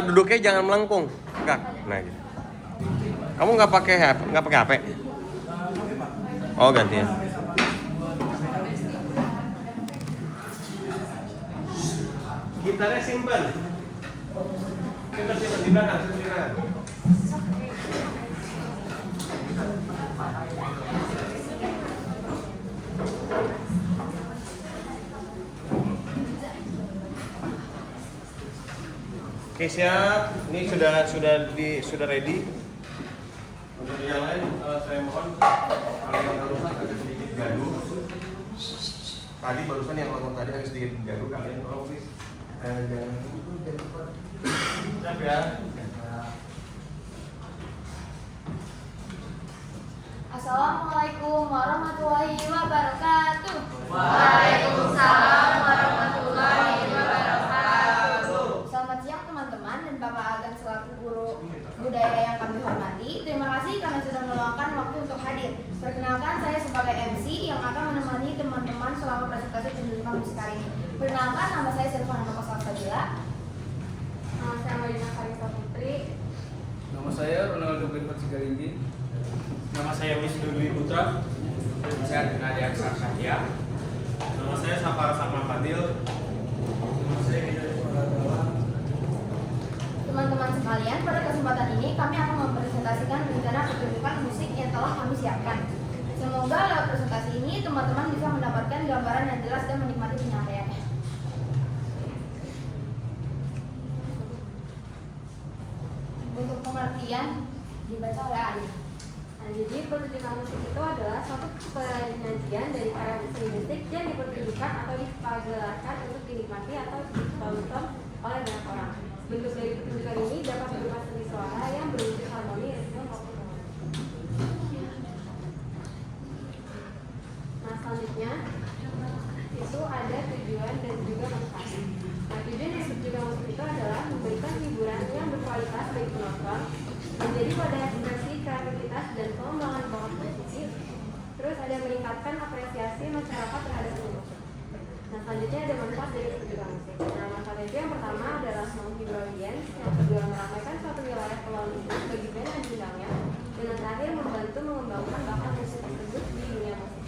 Duduknya jangan melengkung, Kak. Nah, gitu. Kamu nggak pakai HP? Oh, gantian. Gitarnya simpen. Simpen di belakang, Oke, siap. Ini sudah ready. Untuk yang lain saya mohon kalau barusan agak sedikit gaduh. Tadi barusan yang ngomong tadi agak sedikit gaduh, kalian tolong please. Jangan lupa. Siap ya. Assalamualaikum warahmatullahi wabarakatuh. Waalaikumsalam warahmatullahi wabarakatuh. Selamat siang teman-teman dan Bapak Agan selaku guru budaya yang kami hormati. Terima kasih karena sudah meluangkan waktu untuk hadir. Perkenalkan, saya sebagai MC yang akan menemani teman-teman selama presentasi pendidikan musik hari ini. Perkenalkan, nama saya Silvana Nokosal Fadila. Nama saya Marina Karisa Putri. Nama saya Ronaldo Benford Sigalinggi. Nama saya Wisnu Dwi Putra. Nama saya Adi Aksar Satya. Nama saya Sapara Sama Fadil. Nama saya Hidayat Pradala. Teman-teman sekalian, pada kesempatan ini kami akan mempresentasikan rencana pertunjukan musik yang telah kami siapkan. Semoga lewat presentasi ini teman-teman bisa mendapatkan gambaran yang jelas dan menikmati penyampaiannya. Untuk pengertian dibaca oleh Ali. Nah, jadi pertunjukan musik itu adalah suatu penyajian dari karya seni musik yang dipertunjukkan atau dipagelarkan untuk dinikmati atau ditonton oleh banyak orang. Bentuk dari pertunjukan ini dapat berupa seni suara yang berwujud harmoni ritme maupun melodi. Nah, selanjutnya itu ada tujuan dan juga manfaat. Nah, tujuan dari pertunjukan musik itu adalah memberikan hiburan yang berkualitas bagi penonton, menjadi wadah ekspresi kreativitas dan pengembangan bakat musisi. Terus ada meningkatkan apresiasi masyarakat terhadap seni musik. Nah, selanjutnya ada manfaat dari pertunjukan musik. Nah, manfaat itu yang pertama adalah menghibur audiens, yang kedua meramaikan suatu wilayah peluang bisnis bagi band dan bidangnya, dan yang terakhir membantu mengembangkan bakat musik tersebut di dunia musik.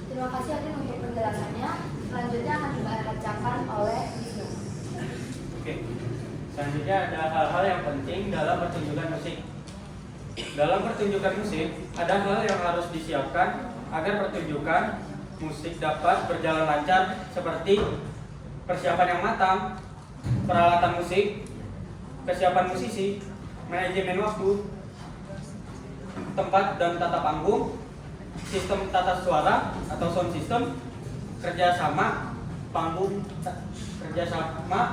Terima kasih Adin untuk penjelasannya. Selanjutnya akan dibacakan oleh Wisnu. Oke. Selanjutnya ada hal-hal yang penting dalam pertunjukan musik. Dalam pertunjukan musik, ada hal yang harus disiapkan agar pertunjukan musik dapat berjalan lancar, seperti persiapan yang matang, peralatan musik, kesiapan musisi, manajemen waktu, tempat dan tata panggung, sistem tata suara atau sound system, kerjasama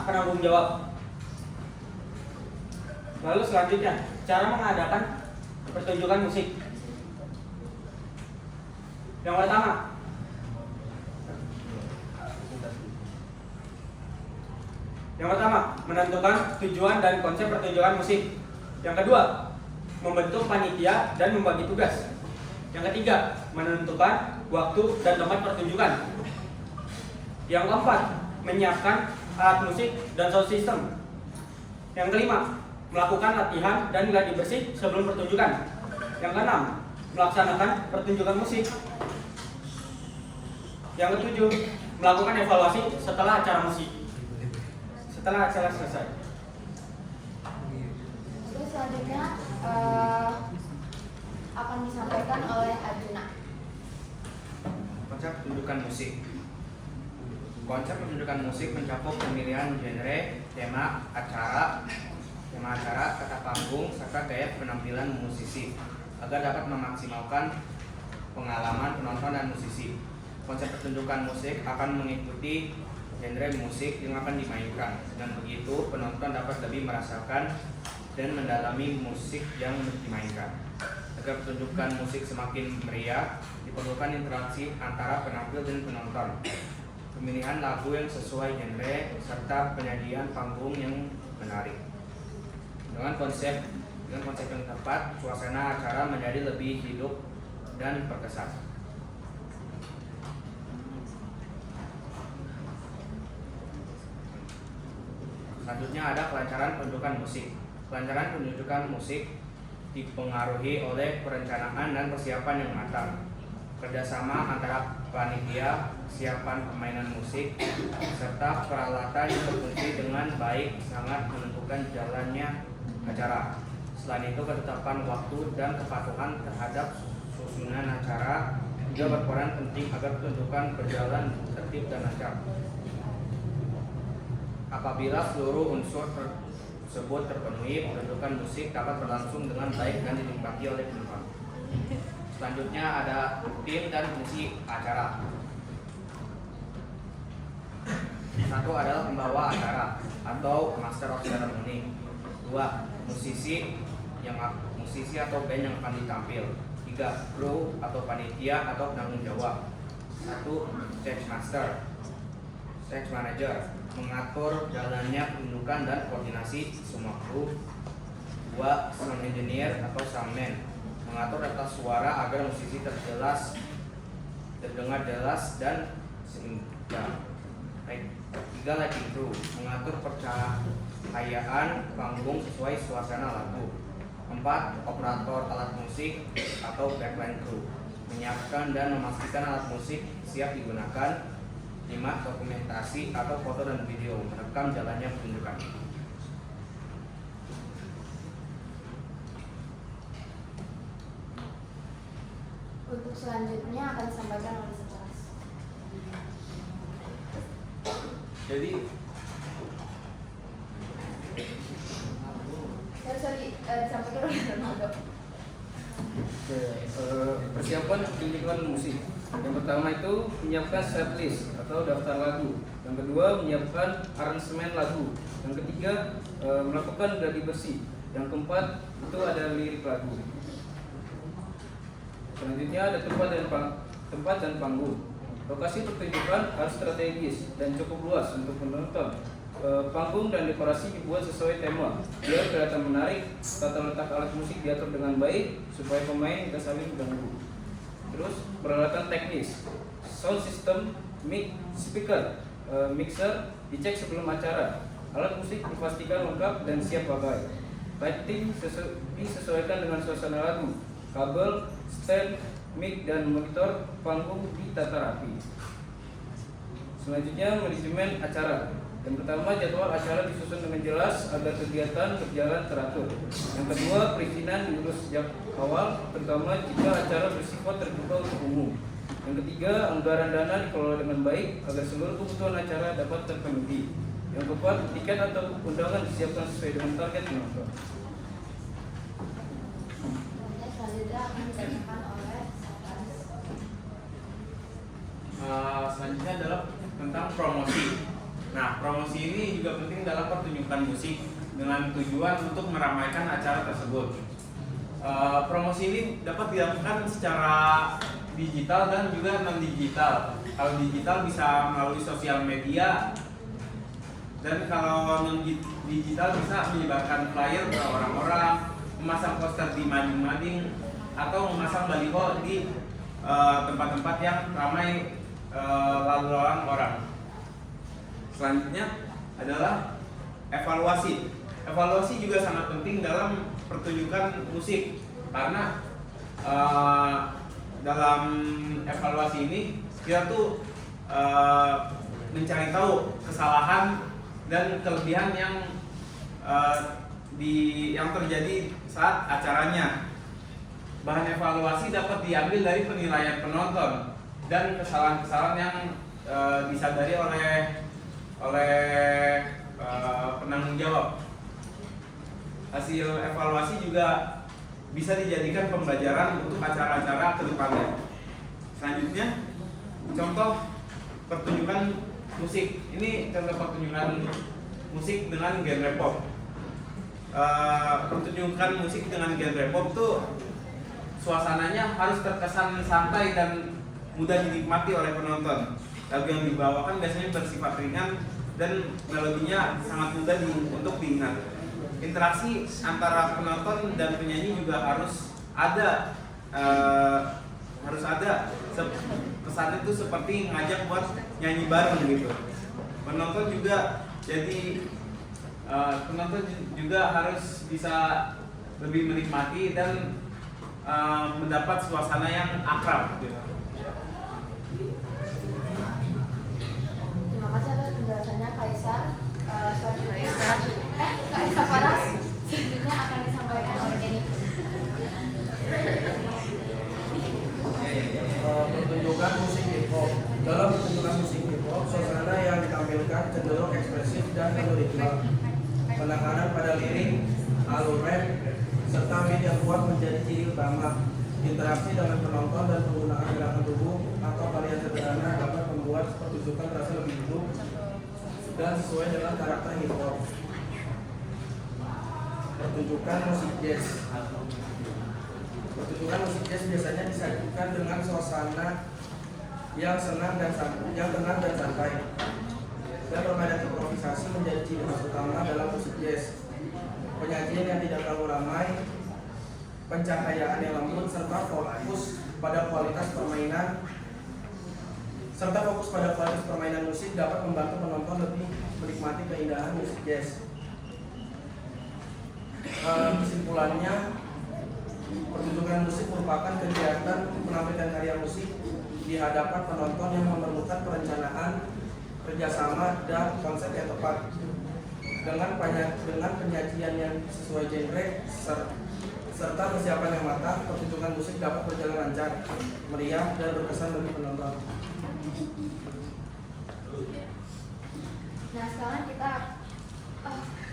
penanggung jawab. Lalu selanjutnya, cara mengadakan pertunjukan musik. Yang pertama, Yang pertama, menentukan tujuan dan konsep pertunjukan musik. Yang kedua, membentuk panitia dan membagi tugas. Yang ketiga, menentukan waktu dan tempat pertunjukan. Yang keempat, menyiapkan alat musik dan sound system. Yang kelima, melakukan latihan dan gladi bersih sebelum pertunjukan. Yang keenam, melaksanakan pertunjukan musik. Yang ketujuh, melakukan evaluasi setelah acara musik. Setelah acara selesai. Terus selanjutnya akan disampaikan oleh Arjuna. Konsep pertunjukan musik. Konsep pertunjukan musik mencakup pemilihan genre, tema acara, tata panggung, serta gaya penampilan musisi agar dapat memaksimalkan pengalaman penonton dan musisi. Konsep pertunjukan musik akan mengikuti genre musik yang akan dimainkan. Dengan begitu, penonton dapat lebih merasakan dan mendalami musik yang dimainkan. Agar pertunjukan musik semakin meriah, diperlukan interaksi antara penampil dan penonton. Pemilihan lagu yang sesuai genre serta penyajian panggung yang menarik. Dengan konsep yang tepat, suasana acara menjadi lebih hidup dan berkesan. Selanjutnya ada kelancaran pertunjukan musik. Kelancaran pertunjukan musik dipengaruhi oleh perencanaan dan persiapan yang matang. Kerjasama antara panitia, kesiapan permainan musik, serta peralatan yang berfungsi dengan baik sangat menentukan jalannya acara. Selain itu, ketetapan waktu dan kepatuhan terhadap susunan acara juga berperan penting agar pertunjukan berjalan tertib dan lancar. Apabila seluruh unsur tersebut terpenuhi, pertunjukan musik dapat berlangsung dengan baik dan dinikmati oleh penonton. Selanjutnya ada tim dan fungsi acara. Satu adalah pembawa acara atau master of ceremony. Dua, musisi atau band yang akan ditampil. Tiga, kru atau panitia atau penanggung jawab. Satu, stage master, stage manager, mengatur jalannya pertunjukan dan koordinasi semua kru. Dua, sound engineer atau soundman, mengatur data suara agar musisi terdengar jelas dan seimbang. Tiga, lighting crew, mengatur pencahayaan panggung sesuai suasana lagu. Empat, operator alat musik atau backline crew, menyiapkan dan memastikan alat musik siap digunakan. 5. Dokumentasi atau foto dan video, merekam jalannya pertunjukan. Untuk selanjutnya akan disampaikan oleh Sekelas. Jadi Disampaikan oleh Ronaldo. Persiapan pertunjukan musik. Yang pertama itu menyiapkan setlist atau daftar lagu. Yang kedua menyiapkan aransemen lagu. Yang ketiga melakukan gladi bersih. Yang keempat itu ada lirik lagu. Selanjutnya ada tempat dan panggung. Lokasi pertunjukan harus strategis dan cukup luas untuk penonton. Panggung dan dekorasi dibuat sesuai tema biar kelihatan menarik. Tata letak alat musik diatur dengan baik supaya pemain tidak saling mengganggu. Terus peralatan teknis, sound system, mic, speaker, mixer dicek sebelum acara. Alat musik dipastikan lengkap dan siap pakai. Lighting disesuaikan dengan suasana lagu. Kabel, stand, mic dan monitor panggung ditata rapi. Selanjutnya manajemen acara. Yang pertama, jadwal acara disusun dengan jelas agar kegiatan berjalan teratur. Yang kedua, perizinan diurus sejak awal, terutama jika acara bersifat terbuka untuk umum. Yang ketiga, anggaran dana dikelola dengan baik agar seluruh kebutuhan acara dapat terpenuhi. Yang keempat, tiket atau undangan disiapkan sesuai dengan target penonton. Selanjutnya akan dibacakan oleh Sekelas. selanjutnya adalah tentang promosi. Nah, promosi ini juga penting dalam pertunjukan musik dengan tujuan untuk meramaikan acara tersebut. Promosi ini dapat dilakukan secara digital dan juga non digital. Kalau digital bisa melalui sosial media Dan kalau non digital bisa menyebarkan flyer ke orang-orang, memasang poster di mading-mading, atau memasang baliho di tempat-tempat yang ramai lalu lalang orang. Selanjutnya adalah evaluasi. Evaluasi juga sangat penting dalam pertunjukan musik karena dalam evaluasi ini kita tuh mencari tahu kesalahan dan kelebihan yang terjadi saat acaranya. Bahan evaluasi dapat diambil dari penilaian penonton dan kesalahan-kesalahan yang disadari oleh penanggung jawab. Hasil evaluasi juga bisa dijadikan pembelajaran untuk acara-acara ke depannya. Selanjutnya, contoh pertunjukan musik. Ini contoh pertunjukan musik dengan genre pop. Pertunjukan musik dengan genre pop tuh suasananya harus terkesan santai dan mudah dinikmati oleh penonton. Lagu yang dibawakan biasanya bersifat ringan dan melodinya sangat mudah untuk diingat. Interaksi antara penonton dan penyanyi juga harus ada. Kesannya itu seperti ngajak buat nyanyi bareng gitu. Penonton juga harus bisa lebih menikmati dan mendapat suasana yang akrab gitu. Terima kasih atas penjelasannya Kaisar. Kaisar Faras. Selanjutnya akan disampaikan oleh Kenny. Pertunjukan musik hip hop. Dalam pertunjukan musik hip hop, suasana yang ditampilkan cenderung ekspresif dan penuh ritme. Penekanan pada lirik, alur rap, serta beat yang kuat menjadi ciri utama. Interaksi dengan penonton dan penggunaan gerakan tubuh atau varian sederhana dapat membuat pertunjukan terasa lebih hidup dan sesuai dengan karakter hip hop. Pertunjukan musik jazz. Pertunjukan musik jazz biasanya disajikan dengan suasana yang tenang dan santai. Dan permainan improvisasi menjadi ciri khas utama dalam musik jazz. Penyajian yang tidak terlalu ramai, pencahayaan yang lembut, serta fokus pada kualitas permainan musik dapat membantu penonton lebih menikmati keindahan musik jazz. Kesimpulannya, pertunjukan musik merupakan kegiatan menampilkan karya musik di hadapan penonton yang memerlukan perencanaan, kerjasama, dan konsep yang tepat. Dengan penyajian yang sesuai genre serta persiapan yang matang, pertunjukan musik dapat berjalan lancar, meriah, dan berkesan bagi penonton. Nah, sekarang kita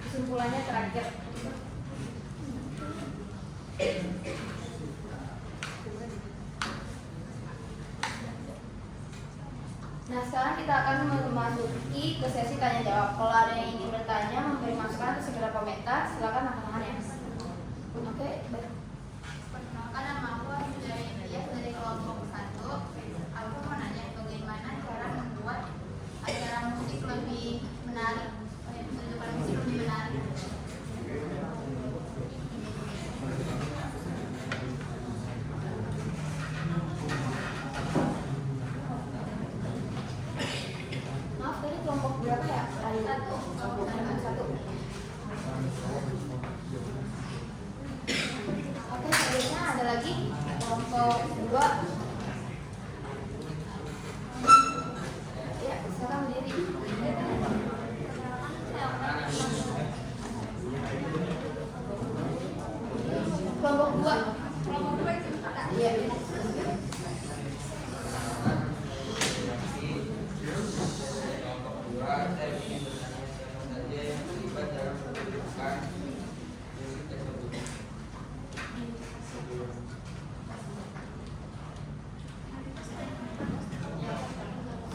kesimpulannya terakhir. Nah, sekarang kita akan memasuki ke sesi tanya jawab. Kalau ada yang ingin bertanya, memberi masukan atau segera komentar, silakan angkat tangan ya. Oke, baik. Perkenalkan, nama aku Sudah India dari kelompok 1. Aku mau nanya bagaimana cara membuat acara musik lebih menarik, pertunjukan musik lebih menarik. Maaf, tadi kelompok berapa ya? Satu. Satu. Oke, selanjutnya ada lagi kelompok 2. Ya, silakan berdiri. Kelompok 2. Kelompok 2 itu Iya.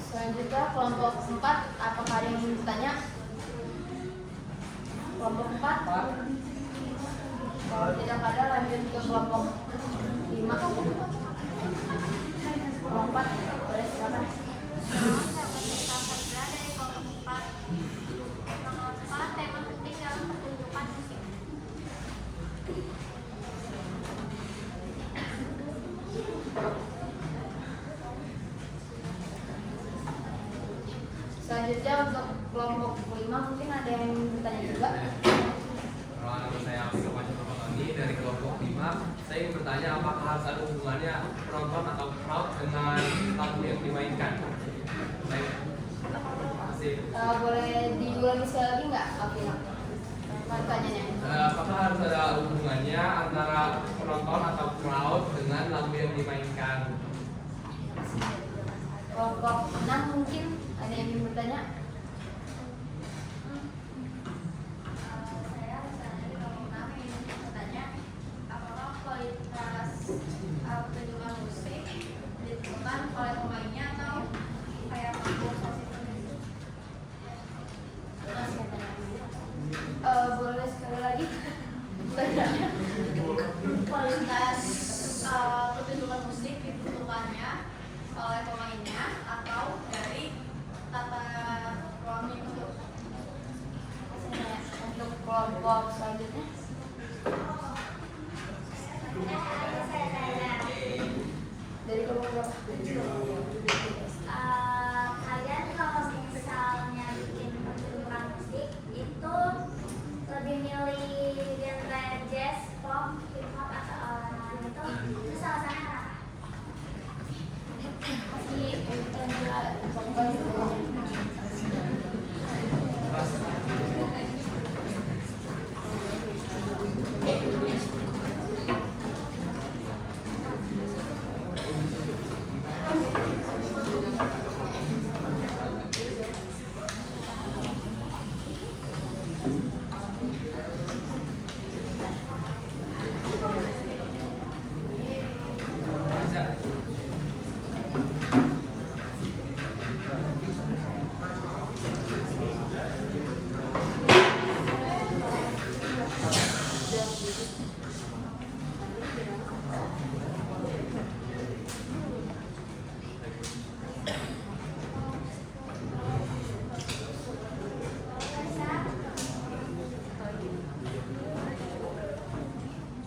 Selanjutnya kelompok 4, apakah ada yang ingin bertanya? Kelompok 4. Kalau tidak ada, lanjut ke kelompok 5. Kelompok 4, boleh silakan. dari kelompok 4. Selanjutnya untuk kelompok 5 mungkin ada yang bertanya juga. Nama saya Abdul Majid Romadhani dari kelompok 5. Saya ingin bertanya apakah harus ada hubungannya penonton atau crowd dengan lagu yang dimainkan? Baik. Terima kasih. Boleh diulangi sekali lagi nggak, Alvina? Pertanyaannya. Apakah harus ada hubungannya antara penonton atau crowd dengan lagu yang dimainkan? Kelompok 6 mungkin ada yang ingin bertanya. Saya misalnya di kelompok 6 ingin bertanya, apakah kualitas pertunjukan musik ditentukan oleh pemainnya atau kayak komposisi tertentu? Boleh sekali lagi pertanyaannya. Kualitas pertunjukan musik ditentukannya oleh pemainnya atau dari tata ruangnya itu? Untuk kelompok selanjutnya. Dari kelompok berapa? Kalian kalau misalnya bikin pertunjukan musik itu lebih milih genre jazz, pop, hip hop atau itu alasannya apa?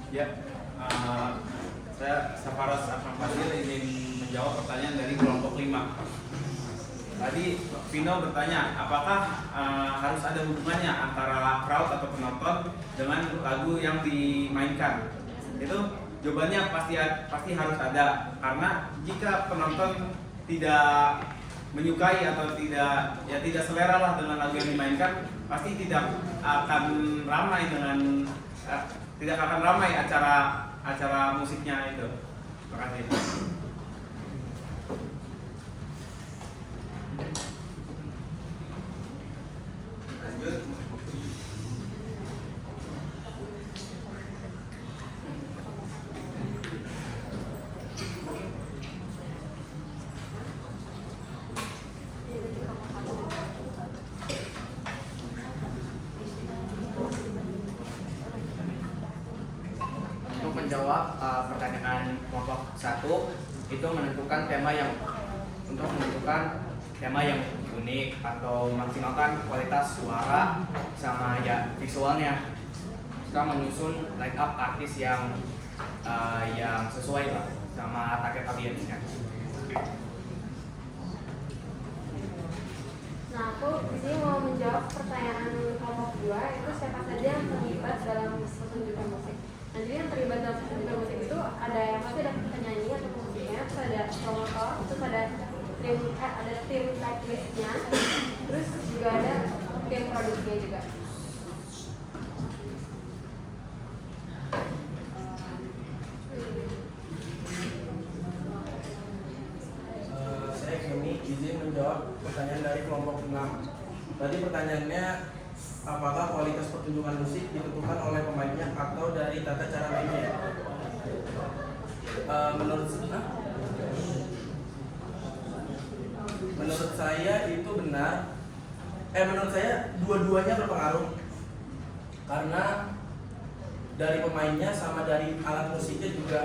Ya, saya Safaras Akram Fadil ingin menjawab pertanyaan dari kelompok 5. Tadi Vino bertanya, apakah harus ada hubungannya antara crowd atau penonton dengan lagu yang dimainkan? Itu jawabannya pasti harus ada, karena jika penonton tidak menyukai atau tidak selera lah dengan lagu yang dimainkan, pasti tidak akan ramai acara musiknya itu. Terima kasih. Lanjut. Untuk menjawab pertanyaan kelompok 1, itu menentukan tema yang unik atau maksimalkan kualitas suara sama ya visualnya. Kita menyusun line up artis yang sesuai lah sama target audiensnya. Nah, aku di sini mau menjawab pertanyaan kelompok 2, itu siapa saja yang terlibat dalam pertunjukan musik. Nah, jadi yang terlibat dalam pertunjukan musik itu ada yang pasti ada penyanyi atau pemusiknya, terus ada promotor, terus ada tim teknisnya, terus juga ada tim produksinya juga. Saya kini izin menjawab pertanyaan dari kelompok 6. Tadi pertanyaannya, apakah kualitas pertunjukan musik ditentukan oleh pemainnya atau dari tata cara mainnya? Menurut saya itu benar. Menurut saya dua-duanya berpengaruh, karena dari pemainnya sama dari alat musiknya juga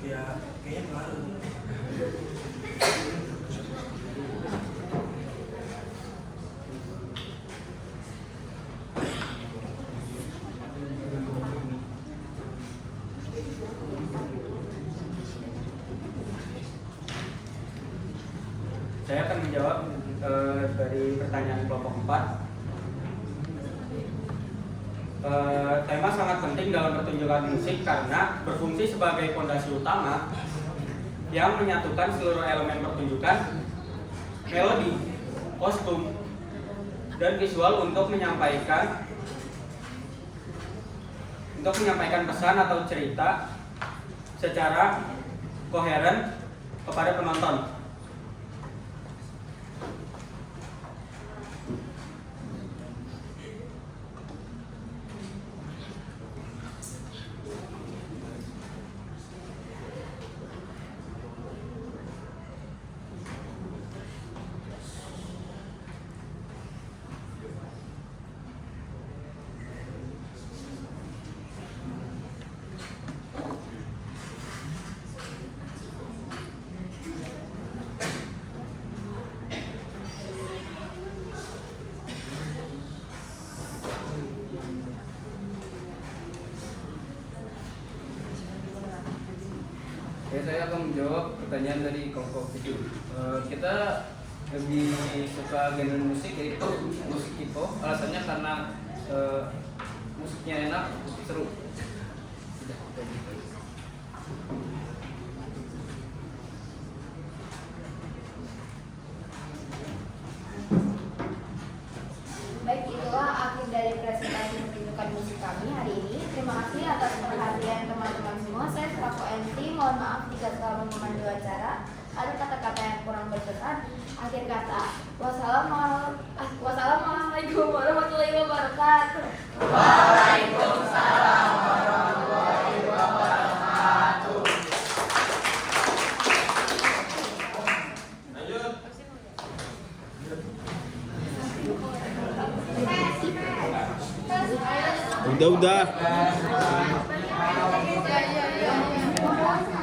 ya kayaknya pengaruh. Saya akan menjawab dari pertanyaan kelompok 4. Tema sangat penting dalam pertunjukan musik karena berfungsi sebagai fondasi utama yang menyatukan seluruh elemen pertunjukan, melodi, kostum, dan visual untuk menyampaikan pesan atau cerita secara koheren kepada penonton. Oke, saya akan menjawab pertanyaan dari kelompok 7. Kita lebih suka genre musik yaitu musik hip hop. Alasannya karena musiknya enak, seru. Sudah, gitu. Baik, itulah akhir dari presentasi pertunjukan musik kami hari ini. Terima kasih atas perhatian teman-teman semua. Saya selaku MC, mohon maaf jika telah memandu acara ada kata-kata yang kurang berkenan. Akhir kata, wassalamualaikum warahmatullahi wabarakatuh. Waalaikumsalam warahmatullahi wabarakatuh. Lanjut. Udah.